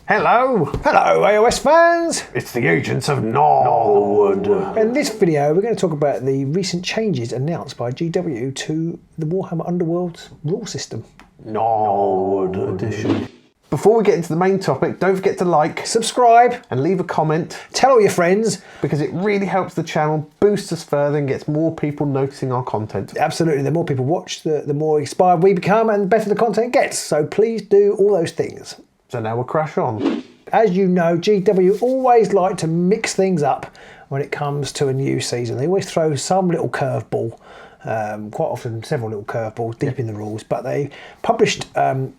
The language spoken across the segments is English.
Hello! Hello AOS fans! It's the Agents of Gnarlwood. In this video we're going to talk about the recent changes announced by GW to the Warhammer Underworlds rule system. Gnarlwood edition. Before we get into the main topic, don't forget to like, subscribe, and leave a comment. Tell all your friends. Because it really helps the channel, boosts us further and gets more people noticing our content. Absolutely, the more people watch, the more inspired we become and the better the content gets. So please do all those things. So now we'll crash on. As you know, GW always like to mix things up when it comes to a new season. They always throw some little curveball, quite often several little curveballs deep in the rules, but they published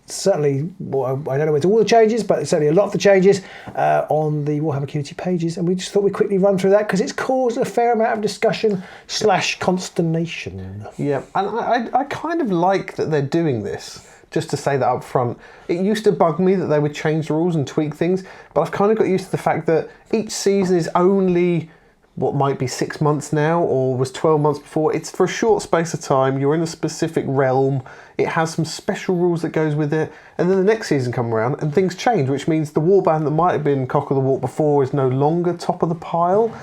certainly, well, I don't know whether all the changes, but certainly a lot of the changes on the Warhammer community pages, and we just thought we'd quickly run through that because it's caused a fair amount of discussion / consternation. Yeah, and I kind of like that they're doing this. Just to say that up front, it used to bug me that they would change the rules and tweak things, but I've kind of got used to the fact that each season is only what might be 6 months now, or was 12 months before. It's for a short space of time, you're in a specific realm, it has some special rules that goes with it, and then the next season come around and things change, which means the warband that might have been cock of the walk before is no longer top of the pile.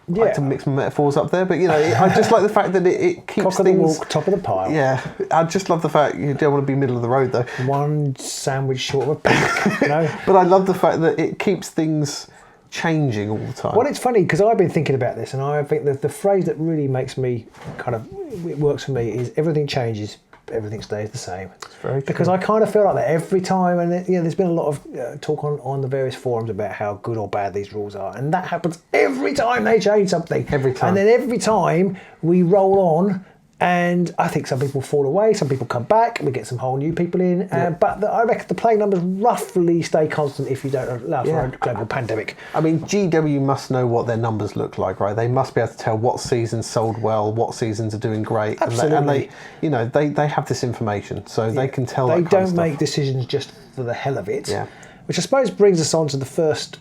I like to mix my metaphors up there, but you know, I just like the fact that it keeps Cock of things... the walk, top of the pile. Yeah, I just love the fact you don't want to be middle of the road though. One sandwich short of a pig, you know? But I love the fact that it keeps things changing all the time. Well, it's funny because I've been thinking about this, and I think that the phrase that really makes me kind of, it works for me, is everything changes, everything stays the same. It's very true. Because I kind of feel like that every time, and you know, there's been a lot of talk on the various forums about how good or bad these rules are, and that happens every time they change something. Every time. And then every time we roll on, and I think some people fall away, some people come back, we get some whole new people in, but I reckon the playing numbers roughly stay constant if you don't allow for a global pandemic. I mean, GW must know what their numbers look like, right? They must be able to tell what seasons sold well, what seasons are doing great. Absolutely. And they you know, they have this information, so they can tell They that kind of don't stuff. make decisions just for the hell of it. Yeah. Which I suppose brings us on to the first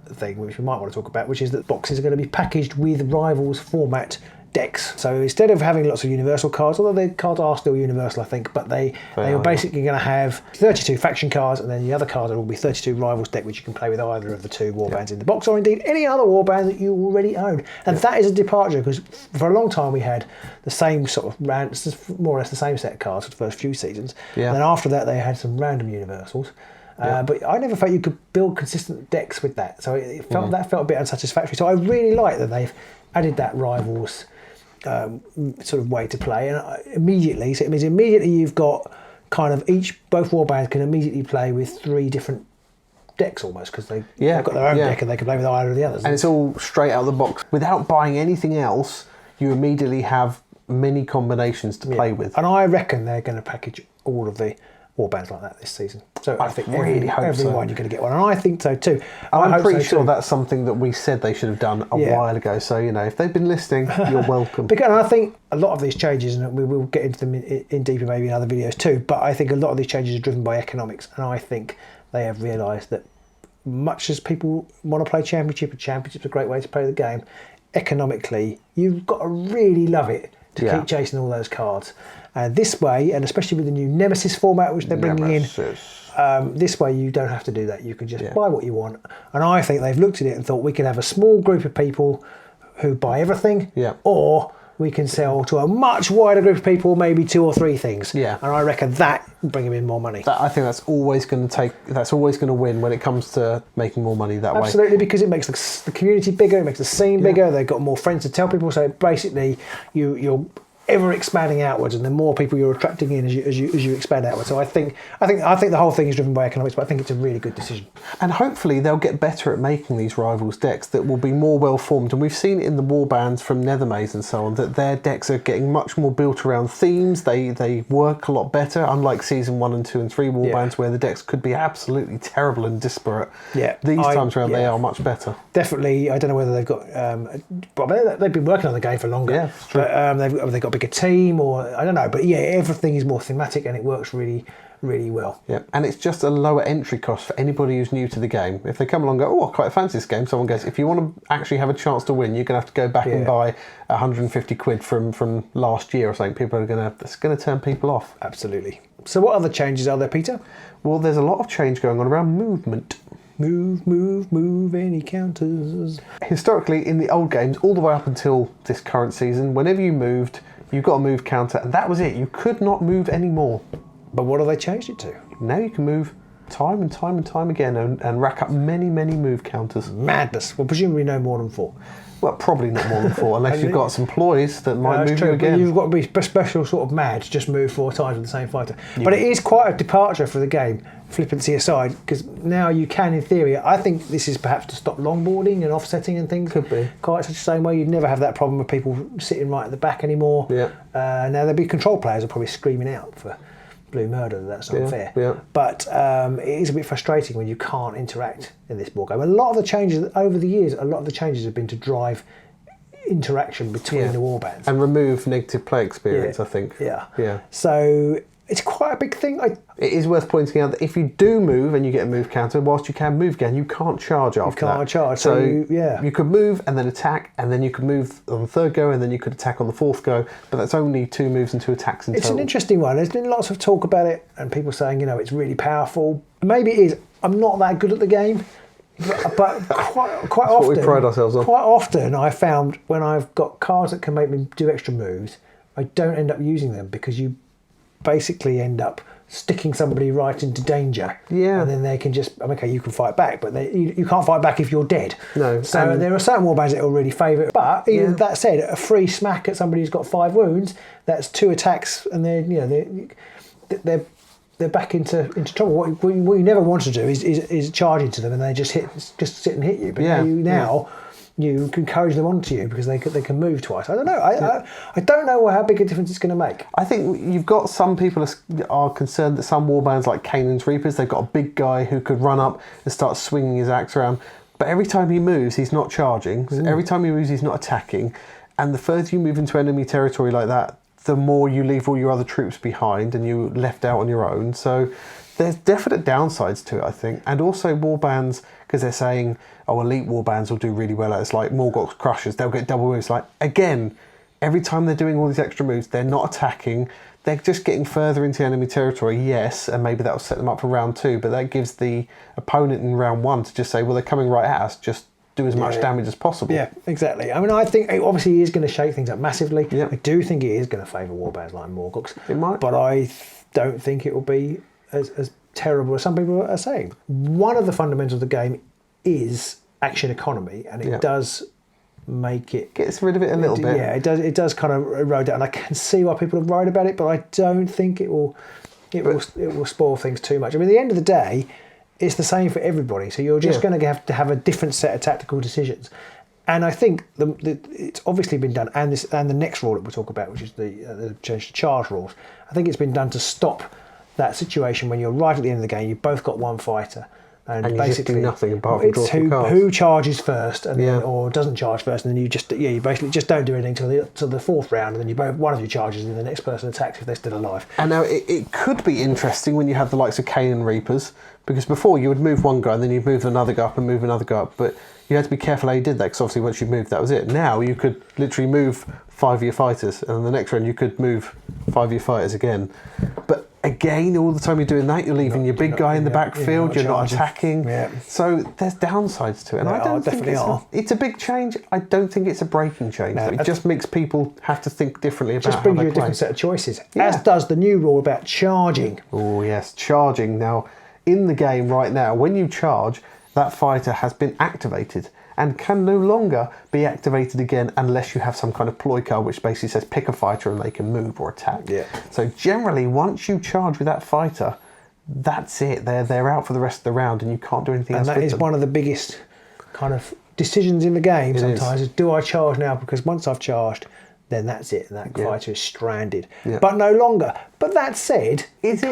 thing, which we might want to talk about, which is that boxes are going to be packaged with Rivals format decks. So instead of having lots of universal cards, although the cards are still universal I think, but they are basically going to have 32 faction cards, and then the other cards will be 32 Rivals deck, which you can play with either of the two warbands in the box, or indeed any other warband that you already own. And that is a departure, because for a long time we had the same sort of more or less the same set of cards for the first few seasons. And then after that they had some random universals. But I never felt you could build consistent decks with that, so it felt that felt a bit unsatisfactory. So I really like that they've added that Rivals sort of way to play, and immediately, so it means immediately you've got kind of both warbands can immediately play with 3 different decks almost, because they've got their own deck and they can play with either of the others. And it's all straight out of the box. Without buying anything else, you immediately have many combinations to play with. And I reckon they're going to package all of the warbands like that this season. So I think everyone you're going to get one, and I think so too. I'm pretty sure that's something that we said they should have done a while ago. So you know, if they've been listening, you're welcome. And I think a lot of these changes, and we will get into them in deeper maybe in other videos too, but I think a lot of these changes are driven by economics, and I think they have realised that much as people want to play Championship, and Championship's a great way to play the game, economically you've got to really love it to keep chasing all those cards. This way, and especially with the new Nemesis format which they're bringing in, this way you don't have to do that. You can just buy what you want. And I think they've looked at it and thought we can have a small group of people who buy everything, or we can sell to a much wider group of people, maybe 2 or 3 things. And I reckon that will bring them in more money. I think that's always going to win when it comes to making more money that way. Absolutely, because it makes the community bigger, it makes the scene bigger, they've got more friends to tell people, so basically you're ever expanding outwards, and the more people you're attracting in as you expand outwards. So I think the whole thing is driven by economics, but I think it's a really good decision. And hopefully they'll get better at making these Rivals decks that will be more well formed. And we've seen in the warbands from Nethermaze and so on that their decks are getting much more built around themes. They work a lot better, unlike season 1 and 2 and 3 warbands where the decks could be absolutely terrible and disparate. These times around they are much better. Definitely. I don't know whether they've got they've been working on the game for longer, but they've got a team, or I don't know, but everything is more thematic and it works really well. And it's just a lower entry cost for anybody who's new to the game. If they come along and go, I quite fancy this game, someone goes, if you want to actually have a chance to win, you're going to have to go back and buy 150 quid from last year or something. It's going to turn people off. Absolutely. So what other changes are there, Peter? Well, there's a lot of change going on around movement. Move, any counters. Historically, in the old games, all the way up until this current season, whenever you moved, you got a move counter, and that was it. You could not move anymore. But what have they changed it to? Now you can move time and time and time again and rack up many, many move counters. Madness. Well, presumably no more than 4. Well, probably not more than 4, unless you've got some ploys that might move you again. But you've got to be special sort of mad to just move 4 times with the same fighter. But it is quite a departure for the game, flippancy aside, because now you can, in theory, I think this is perhaps to stop longboarding and offsetting and things. Could be. Quite such the same way. You'd never have that problem with people sitting right at the back anymore. Yeah. Now there'd be control players are probably screaming out for blue murder, that's unfair. Yeah. But it is a bit frustrating when you can't interact in this board game. A lot of the changes over the years, have been to drive interaction between the warbands and remove negative play experience. I think. Yeah. So it's quite a big thing. It is worth pointing out that if you do move and you get a move counter, whilst you can move again, you can't charge after that. You can't charge. So you could move and then attack, and then you could move on the 3rd go, and then you could attack on the 4th go. But that's only 2 moves and 2 attacks in total. It's an interesting one. There's been lots of talk about it, and people saying, it's really powerful. Maybe it is. I'm not that good at the game. But quite often, what we pride ourselves on. Quite often, I found when I've got cards that can make me do extra moves, I don't end up using them because you basically end up sticking somebody right into danger. Yeah. And then they can just, okay, you can fight back, but you can't fight back if you're dead. No. So there are certain warbands that will really favour it. But even that said, a free smack at somebody who's got 5 wounds, that's 2 attacks, and they're back into trouble. What you never want to do is charge into them and they just sit and hit you. But now you can encourage them onto you because they can move twice. I don't know. I don't know how big a difference it's going to make. I think you've got some people are concerned that some warbands like Canaan's Reapers, they've got a big guy who could run up and start swinging his axe around. But every time he moves, he's not charging. Every time he moves, he's not attacking. And the further you move into enemy territory like that, the more you leave all your other troops behind and you're left out on your own. So there's definite downsides to it, I think. And also warbands, because they're saying, elite warbands will do really well at it. It's like Morgoth's Crushers, they'll get double moves. Like, again, every time they're doing all these extra moves, they're not attacking. They're just getting further into enemy territory, yes, and maybe that'll set them up for round 2, but that gives the opponent in round 1 to just say, well, they're coming right at us, just do as much damage as possible. Yeah, exactly. I mean, I think it obviously is going to shake things up massively. Yep. I do think it is going to favour warbands like Morgoth's. It might. But I don't think it will be as terrible as some people are saying. One of the fundamentals of the game is action economy, and it does make it... Gets rid of it a little bit. Yeah, it does kind of erode it, and I can see why people are worried about it, but I don't think it will spoil things too much. I mean, at the end of the day, it's the same for everybody, so you're just going to have a different set of tactical decisions. And I think it's obviously been done, and the next rule that we'll talk about, which is the change to charge rules, I think it's been done to stop that situation when you're right at the end of the game, you've both got one fighter, and you basically just do nothing apart from draw some cards. Who charges first, and then, or doesn't charge first, and then you basically just don't do anything till the 4th round, and then one of you charges, and the next person attacks if they're still alive. And now it could be interesting when you have the likes of Canaan Reapers, because before you would move one guy, and then you'd move another guy up and move another guy up, but you had to be careful how you did that, because obviously once you moved, that was it. Now you could literally move 5 of your fighters, and then the next round you could move 5 of your fighters again. But again, all the time you're doing that, you're leaving your big guy in the backfield, you're not attacking. Yeah. So there's downsides to it. And I don't think it's a big change. I don't think it's a breaking change. No, it just makes people have to think differently about how they play. Just brings you a different set of choices. Yeah. As does the new rule about charging. Oh yes, charging. Now, in the game right now, when you charge, that fighter has been activated and can no longer be activated again unless you have some kind of ploy card which basically says pick a fighter and they can move or attack. Yeah. So generally, once you charge with that fighter, that's it. They're out for the rest of the round and you can't do anything else with them. And that is one of the biggest kind of decisions in the game sometimes is do I charge now? Because once I've charged, then that's it, and that fighter is stranded. Yeah. But no longer. But that said... Is it?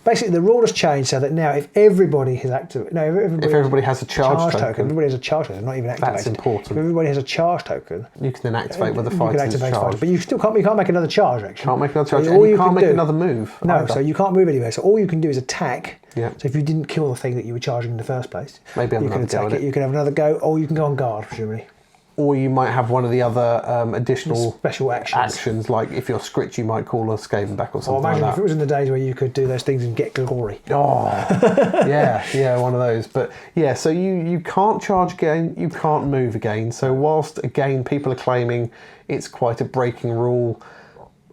Basically, the rule has changed so that now if everybody has activated... No, if everybody has a charge token. Everybody has a charge token, not even activated. That's important. If everybody has a charge token... You can then activate with the fighter's charge. But you can't make another charge, actually. Can't make another charge, and you can't make another move. No, either. So you can't move anywhere. So all you can do is attack. Yeah. So if you didn't kill the thing that you were charging in the first place... Maybe have you can another attack go it. You can have another go, or you can go on guard, presumably. or you might have one of the other additional special actions. Like if you're Scritch, you might call a Skaven back or something. Or imagine like if that. it was in the days where you could do those things and get glory. Oh, yeah, one of those. But yeah, so you can't charge again, you can't move again. So whilst again people are claiming it's quite a breaking rule,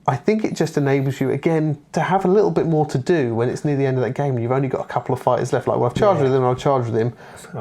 I think it just enables you again to have a little bit more to do when it's near the end of that game and you've only got a couple of fighters left. Like, well, I've charged with him, I'll charge with him.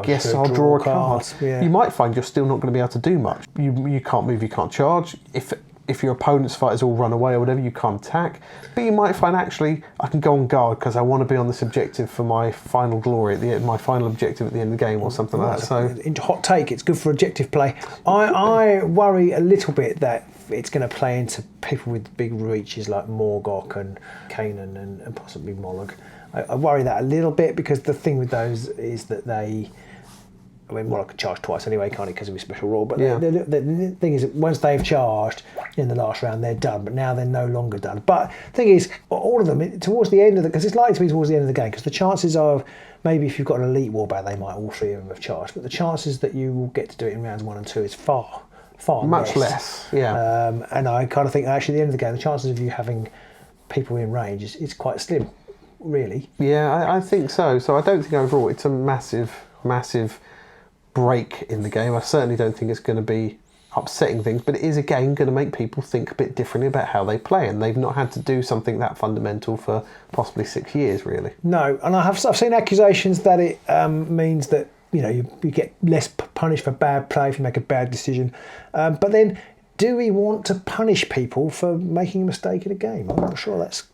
Guess I'll draw a card. Yeah. You might find you're still not going to be able to do much. You can't move, you can't charge. If your opponent's fighters all run away or whatever, you can't attack. But you might find actually I can go on guard because I want to be on this objective for my final glory at the end, my final objective at the end of the game or something like that. So, hot take, it's good for objective play. I worry a little bit that it's going to play into people with big reaches like Morgok and Kanan and possibly Mollog. I worry that a little bit because the thing with those is that Mollog can charge twice anyway, can't he, because of his special rule. But the thing is that once they've charged in the last round, they're done. But now they're no longer done. But the thing is, all of them, towards the end of because it's likely to be towards the end of the game, because the chances of, maybe if you've got an elite warband, they might all three of them have charged. But the chances that you will get to do it in rounds 1 and 2 is far much less. Yeah. And I kind of think actually at the end of the game, the chances of you having people in range is quite slim, really. Yeah, I think so. So I don't think overall it's a massive break in the game. I certainly don't think it's going to be upsetting things, but it is again going to make people think a bit differently about how they play, and they've not had to do something that fundamental for possibly 6 years, really. No, and I've seen accusations that it means that you get less punished for bad play if you make a bad decision. But then, do we want to punish people for making a mistake in a game? I'm not sure that's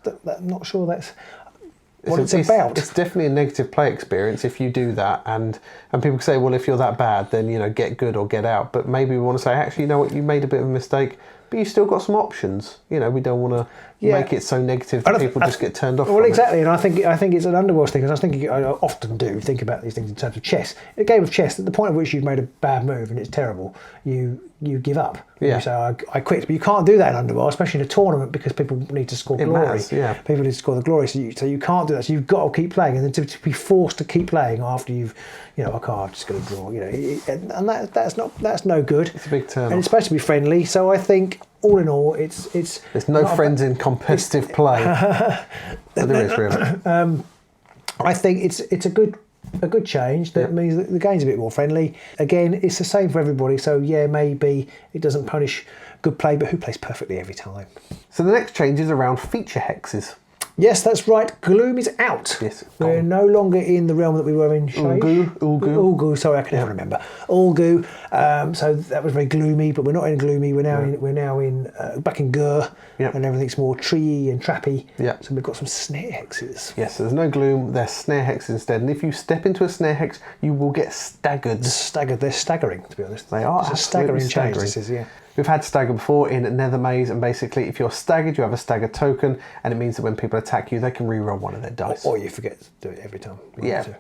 what it's about. It's definitely a negative play experience if you do that, and people say, well, if you're that bad, then get good or get out. But maybe we want to say, actually, you know what, you made a bit of a mistake, but you still got some options. We don't want to make it so negative that people just get turned off. Well, exactly, and I think it's an Underworlds thing. Because I often do think about these things in terms of chess. In a game of chess, at the point at which you've made a bad move and it's terrible, you give up. Yeah. You say, I quit. But you can't do that in Underworld, especially in a tournament, because people need to score glory. Matters, yeah. People need to score the glory, so you can't do that. So you've got to keep playing, and then to be forced to keep playing after you've, okay, I'm just going to draw. And that's no good. It's a big turn. And it's supposed to be friendly. So I think, all in all, it's there's no friends in competitive play. But there is really. I think it's a good change that means that the game's a bit more friendly. Again, it's the same for everybody, so yeah, maybe it doesn't punish good play, but who plays perfectly every time? So the next change is around feature hexes. Yes, that's right. Gloom is out. Yes, we're no longer in the realm that we were in. Ulgu. Sorry, I can never remember. Ulgu. So that was very gloomy, but we're not in gloomy. We're now in back in Gur, and everything's more treey and trappy. Yeah. So we've got some snare hexes. Yes. So there's no gloom. There's snare hexes instead. And if you step into a snare hex, you will get staggered. They're staggering, to be honest. They are. It's a staggering change. This is, yeah. We've had stagger before in Nether Maze, and basically if you're staggered, you have a stagger token, and it means that when people attack you, they can reroll one of their dice. Or you forget to do it every time.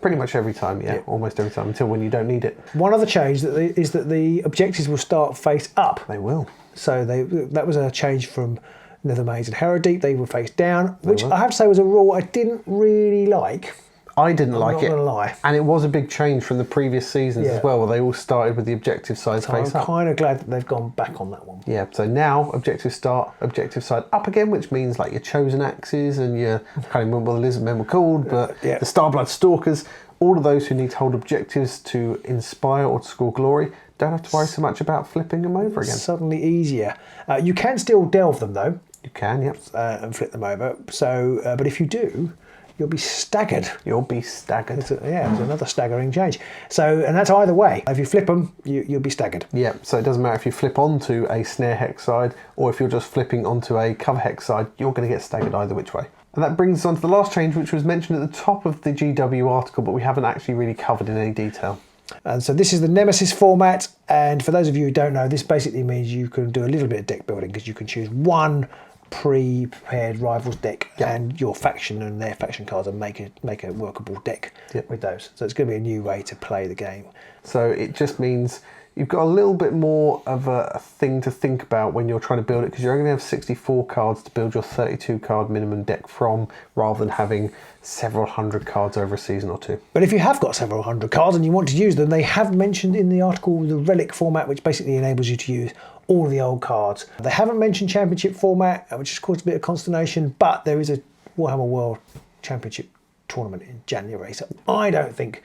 Pretty much every time, almost every time, until when you don't need it. One other change is that the objectives will start face up. They will. So that was a change from Nether Maze and Harrow Deep. They were face down, which I have to say was a rule I didn't really like. I didn't like it, not gonna lie. And it was a big change from the previous seasons as well, where they all started with the objective side face up. I'm kind of glad that they've gone back on that one. Yeah, so now objective start, objective side up again, which means like your chosen axes and your, I can't remember what the lizard men were called, but the Starblood Stalkers, all of those who need to hold objectives to inspire or to score glory, don't have to worry so much about flipping them over again. It's suddenly easier. You can still delve them though. You can, yep. And flip them over. So, but if you do, you'll be staggered. You'll be staggered. It's another staggering change. So, and that's either way. If you flip them, you'll be staggered. Yeah, so it doesn't matter if you flip onto a snare hex side or if you're just flipping onto a cover hex side, you're going to get staggered either which way. And that brings us on to the last change, which was mentioned at the top of the GW article, but we haven't actually really covered in any detail. And so this is the Nemesis format, and for those of you who don't know, this basically means you can do a little bit of deck building, because you can choose one pre-prepared rivals deck and your faction and their faction cards, and make a workable deck with those. So it's going to be a new way to play the game. So it just means you've got a little bit more of a thing to think about when you're trying to build it, because you're only going to have 64 cards to build your 32 card minimum deck from, rather than having several hundred cards over a season or two. But if you have got several hundred cards and you want to use them, they have mentioned in the article the relic format, which basically enables you to use all of the old cards. They haven't mentioned championship format, which has caused a bit of consternation, but there is a Warhammer World Championship tournament in January, so I don't think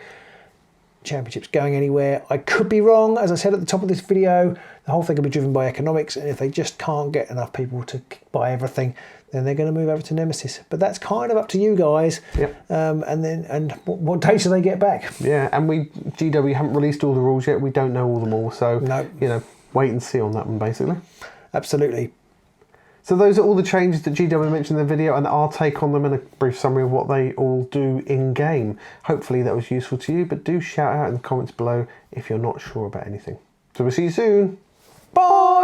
Championship's going anywhere. I could be wrong. As I said at the top of this video, the whole thing will be driven by economics, and if they just can't get enough people to buy everything, then they're going to move over to Nemesis. But that's kind of up to you guys. Yep. And what dates do they get back? Yeah, and GW haven't released all the rules yet. We don't know all them all, so no. You know, wait and see on that one, basically. Absolutely. So those are all the changes that GW mentioned in the video, and our take on them, and a brief summary of what they all do in-game. Hopefully that was useful to you, but do shout out in the comments below if you're not sure about anything. So we'll see you soon. Bye!